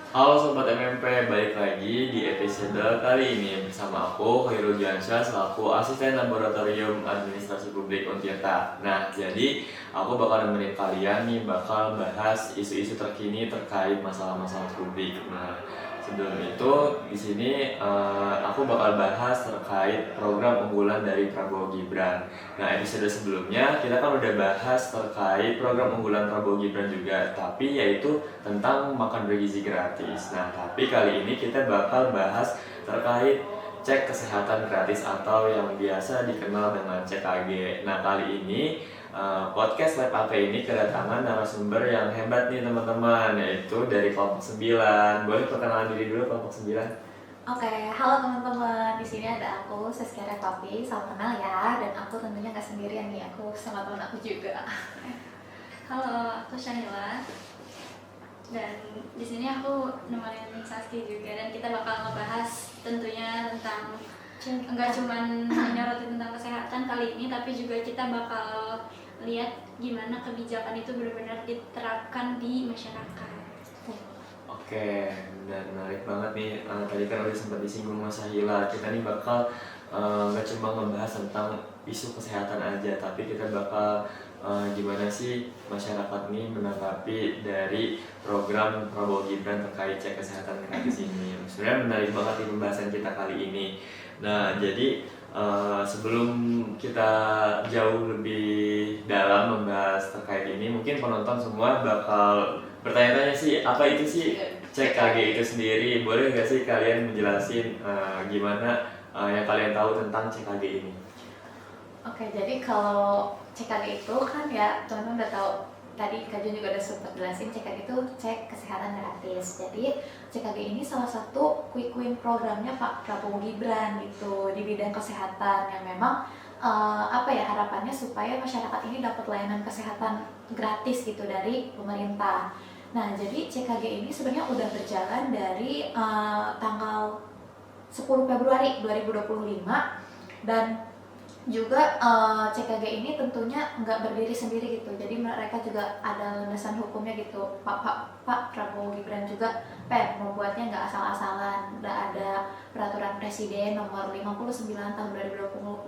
Halo Sobat MMP, balik lagi di episode kali ini bersama aku, Khairul Diansyah, selaku Asisten Laboratorium Administrasi Publik Untirta. Nah, jadi aku bakal nemenin kalian nih, bakal bahas isu-isu terkini terkait masalah-masalah publik. Nah, sebelum itu di sini aku bakal bahas terkait program unggulan dari Prabowo Gibran. Nah, episode sebelumnya kita kan udah bahas terkait program unggulan Prabowo Gibran juga, tapi yaitu tentang makan bergizi gratis. Nah, tapi kali ini kita bakal bahas terkait cek kesehatan gratis atau yang biasa dikenal dengan CKG. Nah, kali ini podcast Lab AP ini kedatangan narasumber yang hebat nih teman-teman, yaitu dari kelompok 9. Boleh perkenalan diri dulu kelompok 9? Oke, halo teman-teman. Di sini ada aku, Saskia Papi. Salam kenal ya. Dan aku tentunya nggak sendirian nih. Aku sama teman aku juga. Halo, aku Shanila. Dan di sini aku nemenin Saski juga, dan kita bakal ngebahas tentunya tentang enggak cuman menyoroti tentang kesehatan kali ini, tapi juga kita bakal lihat gimana kebijakan itu benar-benar diterapkan di masyarakat. Oke, dan menarik banget nih. Tadi kan udah sempat disinggung Mas Sahila. Kita nih bakal nggak cuma ngebahas tentang isu kesehatan aja, tapi kita bakal gimana sih masyarakat nih menanggapi dari program Prabowo Gibran terkait cek kesehatan gratis ini. Sebenarnya menarik banget nih pembahasan kita kali ini. Nah, jadi sebelum kita jauh lebih dalam membahas terkait ini, mungkin penonton semua bakal bertanya-tanya sih, apa itu sih CKG itu sendiri? Boleh nggak sih kalian menjelasin gimana yang kalian tahu tentang CKG ini? Oke, jadi kalau CKG itu kan ya teman-teman udah tahu. Tadi Kak Jun juga udah sempat jelasin CKG itu cek kesehatan gratis. Jadi CKG ini salah satu quick win programnya Pak Prabowo Gibran gitu di bidang kesehatan yang memang harapannya supaya masyarakat ini dapat layanan kesehatan gratis gitu dari pemerintah. Nah, jadi CKG ini sebenarnya udah berjalan dari tanggal 10 Februari 2025 dan juga CKG ini tentunya nggak berdiri sendiri gitu, jadi mereka juga ada landasan hukumnya gitu. Pak Prabowo Gibran juga membuatnya nggak asal-asalan, udah ada peraturan presiden nomor 59 tahun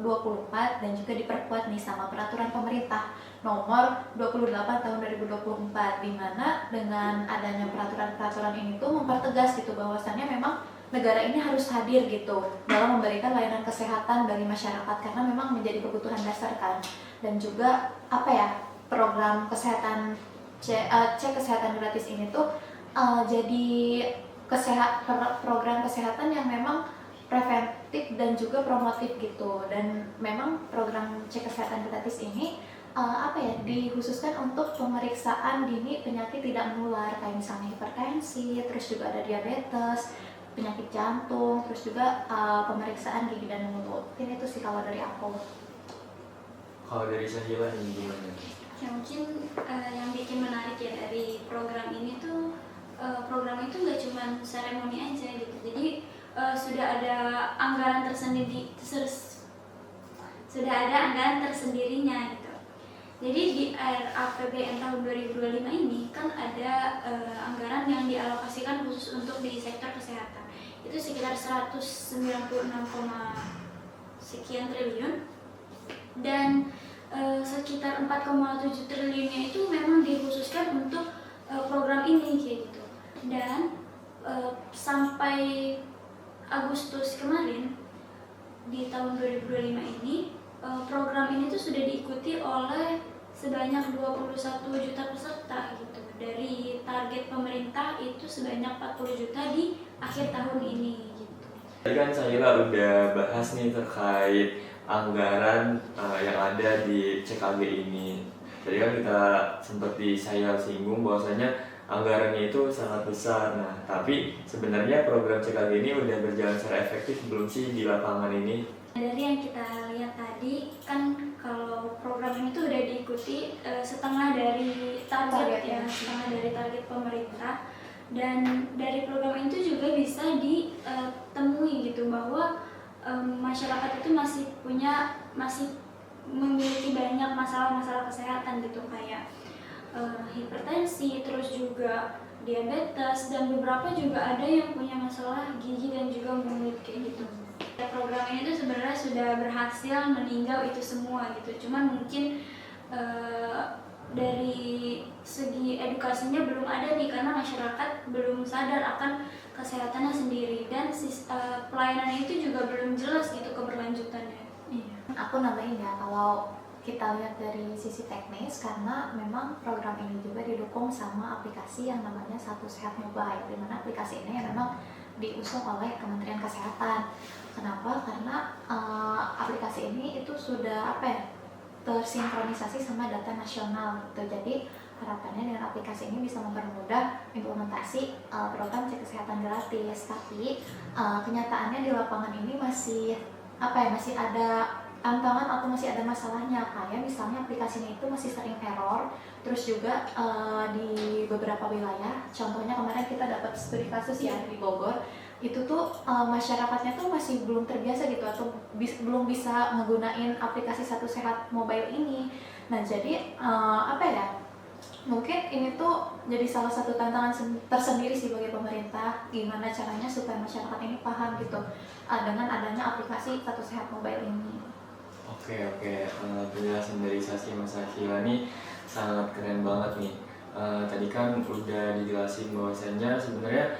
2024 dan juga diperkuat nih sama peraturan pemerintah nomor 28 tahun 2024, dimana dengan adanya peraturan-peraturan ini tuh mempertegas gitu bahwasannya memang negara ini harus hadir gitu dalam memberikan layanan kesehatan bagi masyarakat karena memang menjadi kebutuhan dasar kan. Dan juga program kesehatan cek kesehatan gratis ini tuh jadi program kesehatan yang memang preventif dan juga promotif gitu. Dan memang program cek kesehatan gratis ini dikhususkan untuk pemeriksaan dini penyakit tidak menular kayak misalnya hipertensi, terus juga ada diabetes, penyakit jantung, terus juga pemeriksaan gigi dan mulut. Mungkin itu sih kalau dari aku. Kalau dari Sahila nih gimana? Ya mungkin yang bikin menarik ya dari program ini tuh program itu nggak cuma seremoni aja gitu. Jadi sudah ada anggaran tersendirinya gitu. Jadi di RAPBN tahun 2025 ini kan ada anggaran yang dialokasikan khusus untuk di sektor kesehatan. Itu sekitar 196, sekian triliun, dan sekitar 4,7 triliunnya itu memang dikhususkan untuk program ini kayak gitu. Dan sampai Agustus kemarin di tahun 2025 ini program ini tuh sudah diikuti oleh sebanyak 21 juta peserta gitu. Dari target pemerintah itu sebanyak 40 juta di akhir tahun ini gitu. Tadi kan Sahila udah bahas nih terkait anggaran yang ada di CKG ini. Tadi kan kita sempat saya singgung bahwasanya anggarannya itu sangat besar. Nah, tapi sebenarnya program CKG ini udah berjalan secara efektif belum sih di lapangan ini? Dari yang kita lihat tadi kan kalau program ini tuh udah diikuti setengah dari target pemerintah, dan dari program itu juga bisa ditemui gitu bahwa masyarakat itu masih memiliki banyak masalah-masalah kesehatan gitu, kayak hipertensi, terus juga diabetes, dan beberapa juga ada yang punya masalah gigi dan juga mulut kayak gitu. Program ini tuh sebenarnya sudah berhasil meninjau itu semua gitu, cuman mungkin dari segi edukasinya belum ada nih, karena masyarakat belum sadar akan kesehatannya sendiri, dan pelayanannya itu juga belum jelas gitu keberlanjutannya. Iya. Aku nambahin ya, kalau kita lihat dari sisi teknis, karena memang program ini juga didukung sama aplikasi yang namanya Satu Sehat Mobile, di mana aplikasi ini yang memang diusung oleh Kementerian Kesehatan. Kenapa? Karena aplikasi ini itu sudah tersinkronisasi sama data nasional gitu. Jadi harapannya dengan aplikasi ini bisa mempermudah implementasi program cek kesehatan gratis. Tapi kenyataannya di lapangan ini masih masih ada tantangan atau masih ada masalahnya. Kayak misalnya aplikasinya itu masih sering error. Terus juga di beberapa wilayah, contohnya kemarin kita dapat studi kasus ya di Bogor, itu tuh masyarakatnya tuh masih belum terbiasa gitu, atau belum bisa menggunain aplikasi Satu Sehat Mobile ini. Nah jadi mungkin ini tuh jadi salah satu tantangan tersendiri sih bagi pemerintah, gimana caranya supaya masyarakat ini paham gitu dengan adanya aplikasi Satu Sehat Mobile ini. Oke, penjelasan dari Sasi Mas Akila nih sangat keren banget nih. Tadi kan udah dijelasin bahwasannya sebenarnya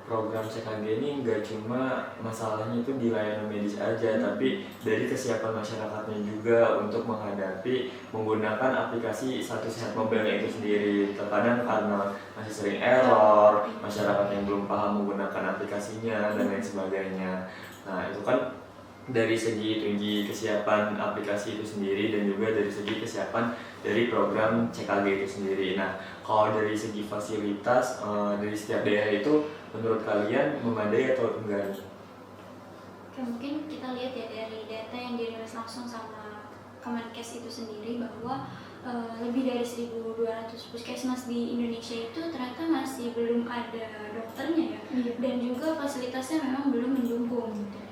program CKG ini nggak cuma masalahnya itu di layanan medis aja, tapi dari kesiapan masyarakatnya juga untuk menghadapi menggunakan aplikasi Satu Sehat Mobile itu sendiri. Terkadang karena masih sering error, masyarakat yang belum paham menggunakan aplikasinya dan lain sebagainya. Nah itu kan dari segi kesiapan aplikasi itu sendiri, dan juga dari segi kesiapan dari program CKG itu sendiri. Nah, kalau dari segi fasilitas dari setiap daerah itu menurut kalian memadai atau enggak? Oke, mungkin kita lihat ya dari data yang dirilis langsung sama Kemenkes itu sendiri, bahwa lebih dari 1.200 puskesmas di Indonesia itu ternyata masih belum ada dokternya ya, dan juga fasilitasnya memang belum mendukung gitu.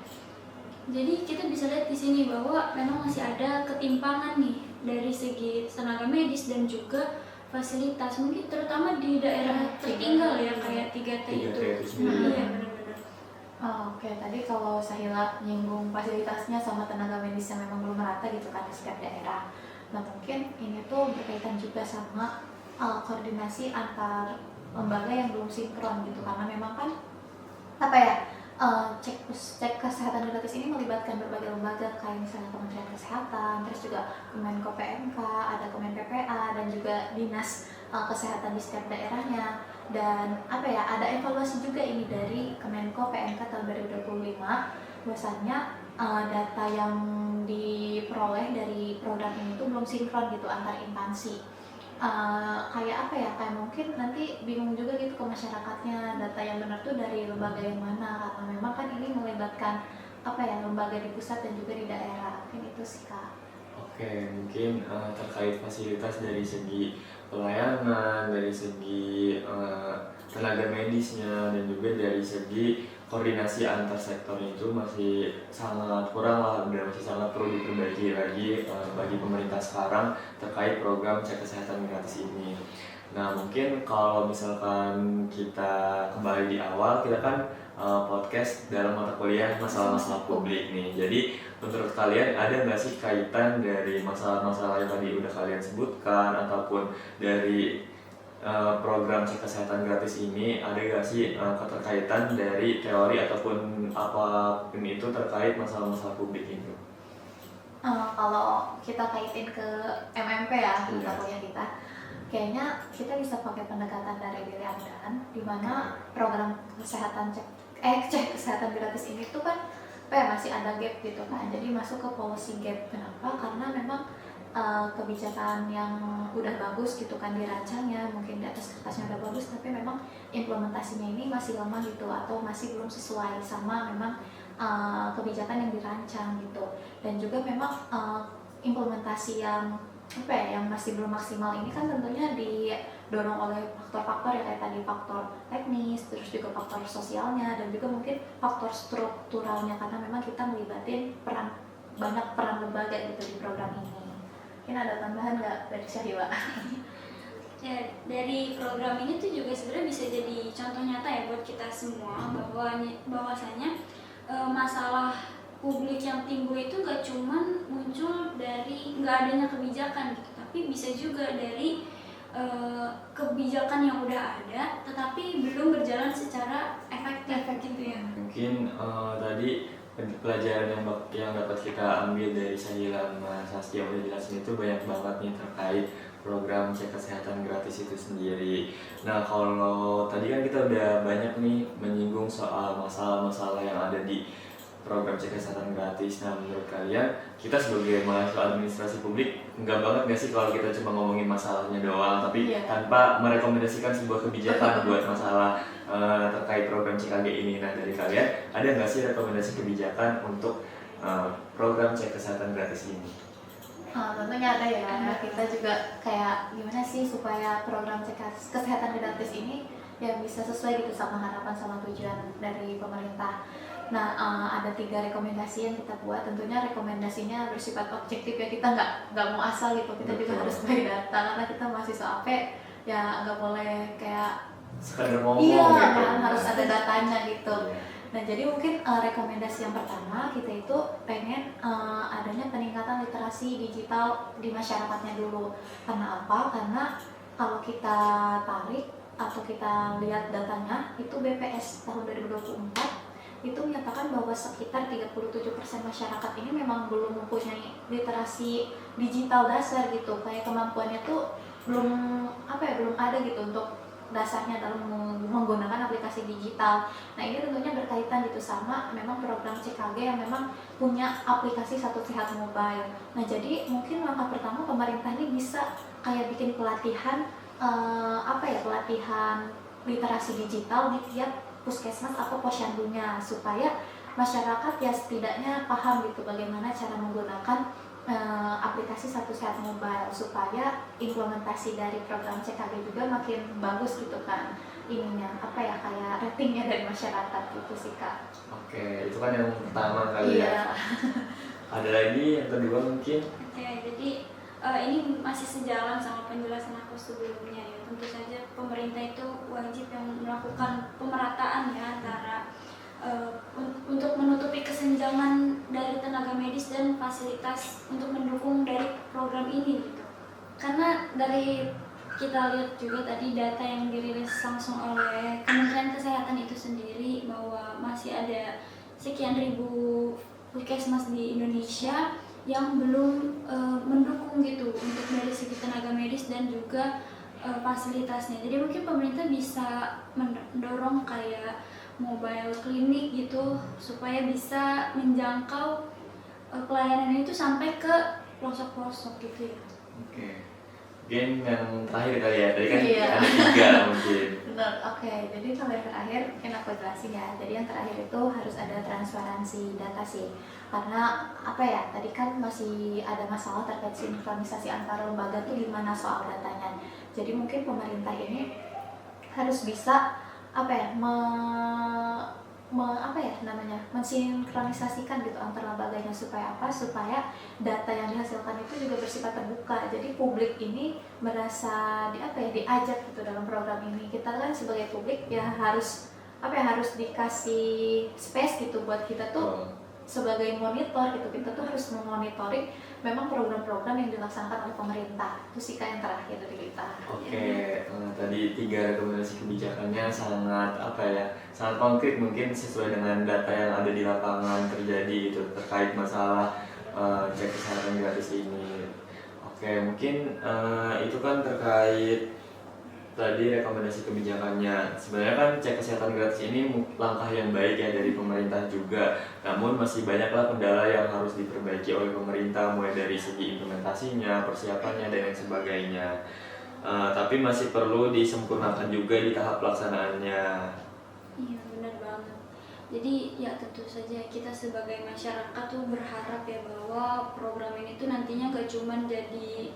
Jadi kita bisa lihat di sini bahwa memang masih ada ketimpangan nih dari segi tenaga medis dan juga fasilitas, mungkin terutama di daerah tertinggal ya, kayak 3T itu. Iya, benar-benar. Oke, tadi kalau Sahila nyinggung fasilitasnya sama tenaga medis yang memang belum merata gitu kan di setiap daerah. Nah mungkin ini tuh berkaitan juga sama koordinasi antar lembaga yang belum sinkron gitu, karena memang kan cek kesehatan gratis ini melibatkan berbagai lembaga, kayak misalnya Kementerian Kesehatan, terus juga Kemenko PMK, ada Kemen PPA, dan juga dinas kesehatan di setiap daerahnya. Dan ada evaluasi juga ini dari Kemenko PMK tahun 2025, bahwasannya data yang diperoleh dari program ini tuh belum sinkron gitu antar instansi. Kayak mungkin nanti bingung juga gitu ke masyarakatnya, data yang benar tuh dari lembaga yang mana, karena memang kan ini melibatkan lembaga di pusat dan juga di daerah. Mungkin itu sih Kak. Oke, mungkin terkait fasilitas dari segi pelayanan, dari segi tenaga medisnya, dan juga dari segi koordinasi antar sektor itu masih sangat kurang lah, dan masih sangat perlu diperbaiki lagi bagi pemerintah sekarang terkait program cek kesehatan gratis ini. Nah mungkin kalau misalkan kita kembali di awal, kita kan podcast dalam mata kuliah masalah-masalah publik nih. Jadi menurut kalian ada nggak sih kaitan dari masalah-masalah yang tadi udah kalian sebutkan, ataupun dari program cek kesehatan gratis ini, ada nggak sih keterkaitan dari teori ataupun apapun itu terkait masalah-masalah publik itu? Kalau kita kaitin ke MMP ya, mata kuliah kita, kayaknya kita bisa pakai pendekatan dari Billy Ardan, di mana program kesehatan cek kesehatan gratis ini tuh kan masih ada gap gitu kan. Jadi masuk ke policy gap. Kenapa? Karena memang kebijakan yang udah bagus gitu kan dirancangnya, mungkin di atas kertasnya udah bagus, tapi memang implementasinya ini masih lemah gitu, atau masih belum sesuai sama memang kebijakan yang dirancang gitu. Dan juga memang implementasi yang yang masih belum maksimal ini kan tentunya didorong oleh faktor-faktor ya, kayak tadi faktor teknis, terus juga faktor sosialnya, dan juga mungkin faktor strukturalnya, karena memang kita melibatin banyak peran lembaga gitu di program ini. Mungkin ada tambahan nggak dari Syahila? Ya, dari program ini tuh juga sebenarnya bisa jadi contoh nyata ya buat kita semua bahwasanya masalah publik yang timbul itu gak cuman muncul dari nggak adanya kebijakan gitu, tapi bisa juga dari kebijakan yang udah ada tetapi belum berjalan secara efektif gitu ya. Mungkin tadi pelajaran yang dapat kita ambil dari Sahila sama Saskia udah jelasin itu banyak banget nih terkait program cek kesehatan gratis itu sendiri. Nah, kalau tadi kan kita udah banyak nih menyinggung soal masalah-masalah yang ada di program cek kesehatan gratis. Nah, menurut kalian kita sebagai mahasiswa administrasi publik enggak banget gak sih kalau kita cuma ngomongin masalahnya doang tapi tanpa merekomendasikan sebuah kebijakan buat masalah terkait program CKG ini. Nah, dari kalian ada nggak sih rekomendasi kebijakan untuk program cek kesehatan gratis ini? Tentunya ada ya. Kita juga kayak gimana sih supaya program cek kesehatan gratis ini ya bisa sesuai gitu sama harapan sama tujuan dari pemerintah. Nah, ada 3 rekomendasi yang kita buat. Tentunya rekomendasinya bersifat objektif ya, kita nggak mau asal gitu. Kita juga harus by data karena kita mahasiswa AP ya, nggak boleh kayak Sekadar ngomong iya gitu. kan, harus ada datanya gitu. Iya. Nah, jadi mungkin rekomendasi yang pertama kita itu pengen adanya peningkatan literasi digital di masyarakatnya dulu. Karena apa? Karena kalau kita tarik atau kita lihat datanya itu BPS tahun 2024 itu menyatakan bahwa sekitar 37% masyarakat ini memang belum mempunyai literasi digital dasar gitu. Kayak kemampuannya tuh belum belum ada gitu untuk dasarnya dalam menggunakan aplikasi digital. Nah, ini tentunya berkaitan gitu sama memang program CKG yang memang punya aplikasi Satu Sehat Mobile. Nah, jadi mungkin langkah pertama pemerintah ini bisa kayak bikin pelatihan pelatihan literasi digital di tiap puskesmas atau posyandunya supaya masyarakat ya setidaknya paham gitu bagaimana cara menggunakan aplikasi Satu Sehat Mobile supaya implementasi dari program CKG juga makin bagus gitu kan ininya kayak ratingnya dari masyarakat gitu sih Kak. Oke, itu kan yang pertama kali ya. Ada lagi yang kedua mungkin? Oke, jadi ini masih sejalan sama penjelasan aku sebelumnya ya. Tentu saja pemerintah itu wajib yang melakukan pemerataan ya antara untuk menutupi kesenjangan dari tenaga medis dan fasilitas untuk mendukung dari program ini gitu. Karena dari kita lihat juga tadi data yang dirilis langsung oleh Kementerian Kesehatan itu sendiri bahwa masih ada sekian ribu puskesmas di Indonesia yang belum mendukung gitu untuk dari segi tenaga medis dan juga fasilitasnya. Jadi mungkin pemerintah bisa mendorong kayak mobile klinik gitu supaya bisa menjangkau pelayanan itu sampai ke pelosok-pelosok gitu ya. Oke. Mungkin yang terakhir kali ya, tadi kan Iya. ada 3 mungkin. Benar, oke. Jadi kalau yang terakhir mungkin aku jelasin ya. Jadi yang terakhir itu harus ada transparansi data sih. Karena tadi kan masih ada masalah terkait sinkronisasi antar lembaga tuh gimana soal datanya. Jadi mungkin pemerintah ini harus bisa mensinkronisasikan gitu antar lembaganya supaya supaya data yang dihasilkan itu juga bersifat terbuka. Jadi publik ini merasa diajak gitu dalam program ini. Kita kan sebagai publik ya harus harus dikasih space gitu buat kita tuh sebagai monitor gitu. Kita tuh harus memonitoring memang program-program yang dilaksanakan oleh pemerintah. Itu sih yang terakhir dari kita. Oke, tadi 3 rekomendasi kebijakannya sangat sangat konkret mungkin sesuai dengan data yang ada di lapangan terjadi gitu terkait masalah cek kesehatan gratis ini. Oke, mungkin itu kan terkait tadi rekomendasi kebijakannya. Sebenarnya kan cek kesehatan gratis ini langkah yang baik ya dari pemerintah juga. Namun masih banyaklah kendala yang harus diperbaiki oleh pemerintah mulai dari segi implementasinya, persiapannya dan lain sebagainya. Tapi masih perlu disempurnakan juga di tahap pelaksanaannya. Iya, benar banget. Jadi ya tentu saja kita sebagai masyarakat tuh berharap ya bahwa program ini tuh nantinya gak cuman jadi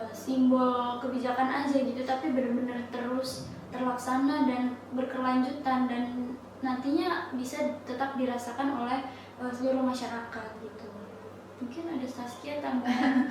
simbol kebijakan aja gitu, tapi benar-benar terus terlaksana dan berkelanjutan dan nantinya bisa tetap dirasakan oleh seluruh masyarakat gitu. Mungkin ada Saskia tambahan?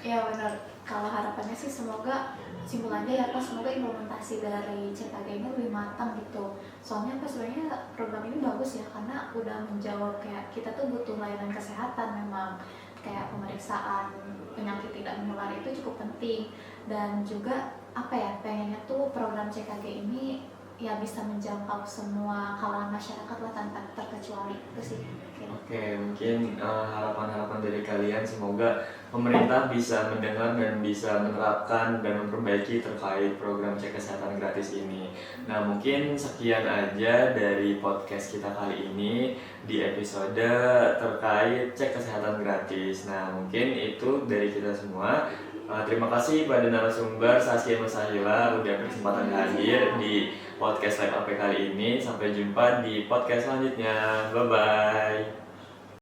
Ya benar. Kalau harapannya sih semoga simpul aja ya Pak, semoga implementasi dari CKG ini lebih matang gitu. Soalnya apa sebenarnya program ini bagus ya karena udah menjawab kayak kita tuh butuh layanan kesehatan memang, kayak pemeriksaan penyakit tidak menular itu cukup penting, dan juga apa ya, pengennya tuh program CKG ini ya bisa menjangkau semua kalangan masyarakat lah tanpa terkecuali, itu sih. Oke, mungkin harapan-harapan dari kalian semoga pemerintah bisa mendengar dan bisa menerapkan dan memperbaiki terkait program cek kesehatan gratis ini. Nah, mungkin sekian aja dari podcast kita kali ini di episode terkait cek kesehatan gratis. Nah, mungkin itu dari kita semua. Terima kasih pada narasumber Saskia Musahila udah berkesempatan hadir di podcast Live AP kali ini. Sampai jumpa di podcast selanjutnya. Bye-bye.